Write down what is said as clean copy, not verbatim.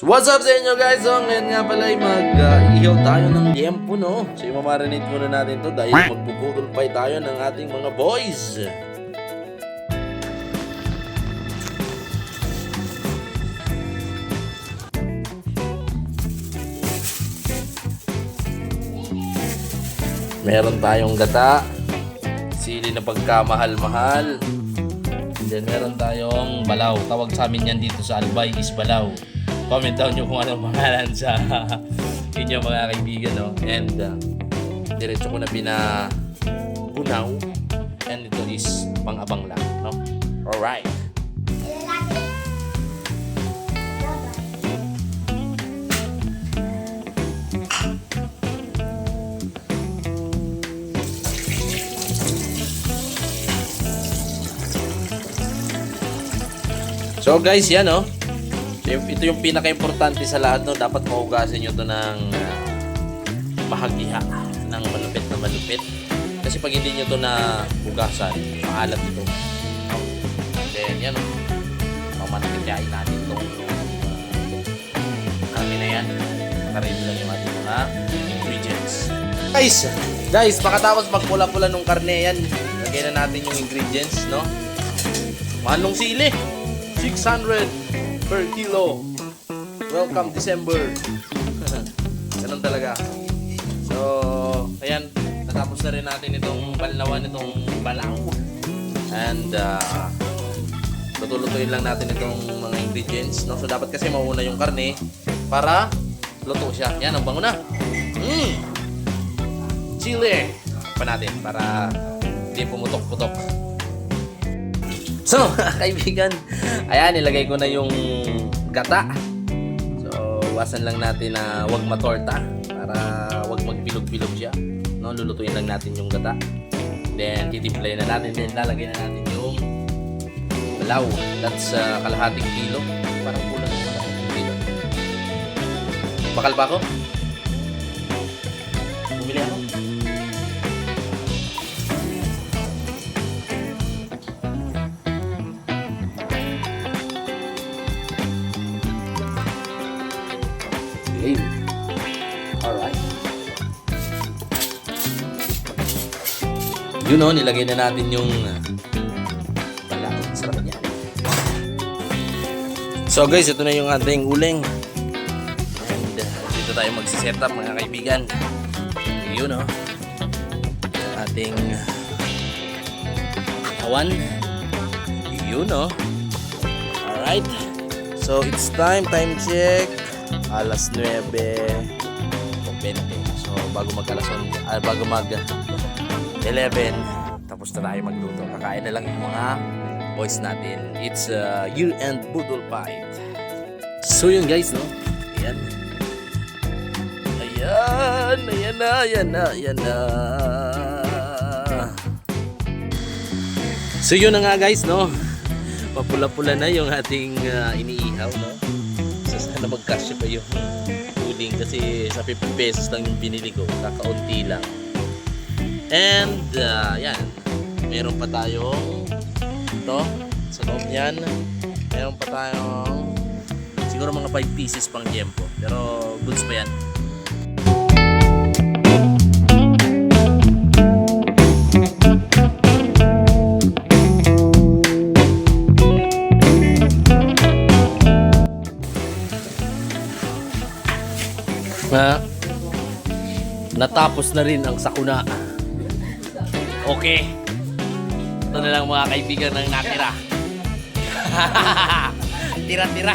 So what's up sa inyo guys? So ngayon nga pala ay mag-ihaw tayo ng liempo, no? So i-marinate muna natin to dahil magbubudol pa tayo ng ating mga boys. Meron tayong gata, sili na pagkamahal-mahal. Then meron tayong balaw. Tawag sa amin yan dito sa Albay is balaw. Comment down nyo kung anong pangalan sa inyo mga kaibigan, no? And diretso ko na pinagunaw. And ito is pang-abang lang, no? Alright. So guys, yan, no? Ito yung pinaka-importante sa lahat, no? Dapat mahugasin nyo to ng bahagya ng malupit na malupit. Kasi pag hindi nyo to na hugasan, maalat ito. Then yan, no? Mamanakityain natin itong natin na yan. Nakaready lang yung ating mga ingredients. Guys, pakatapos magpula-pula nung karne yan, lagyan na natin yung ingredients, no? Manong sili 600 per kilo. Welcome December. Ganun talaga. So, ayan, natapos na rin natin itong balnawan, itong balaw. And tutulutuin lang natin itong mga ingredients, no? So dapat kasi mauna yung karne para luto siya. Yan, ang bango na. Chili pa natin para hindi pumutok-putok. So, kaibigan, ayan, nilagay ko na yung gata. So, wasan lang natin na wag matorta para wag magbilog-bilog siya. No, lulutuin lang natin yung gata. Then, titimplay na natin. Then, lalagay na natin yung balaw. That's kalahating kilo. Parang kulang yung kalahating kilo. Bakal pa ako? Bumili ako. Okay. Alright. Yun, no, nilagay na natin yung balaw. Sarap niya. So guys, ito na yung ating uling. And dito tayo magsiset up mga kaibigan. Yun, no. Yung ating kawan. Yun, no. Alright. So it's time check. Alas 9:20. So bago mag 11, tapos na tayo magluto. Kakain na lang yung mga boys natin. It's year-end budol fight. So yun guys, no? Ayan. Ayan na. So yun na nga guys, no? Papula-pula na yung ating iniihaw, no? Na magkasya pa yung uling kasi sa 50 pesos lang yung binili ko, kakaunti lang. And yan, meron pa tayong ito sa loob yan, meron pa tayong siguro mga 5 pieces pang liempo, pero goods pa yan. Natapos na rin ang sakuna. Okay. Ito na lang mga kaibigan ng natira. Tira-tira.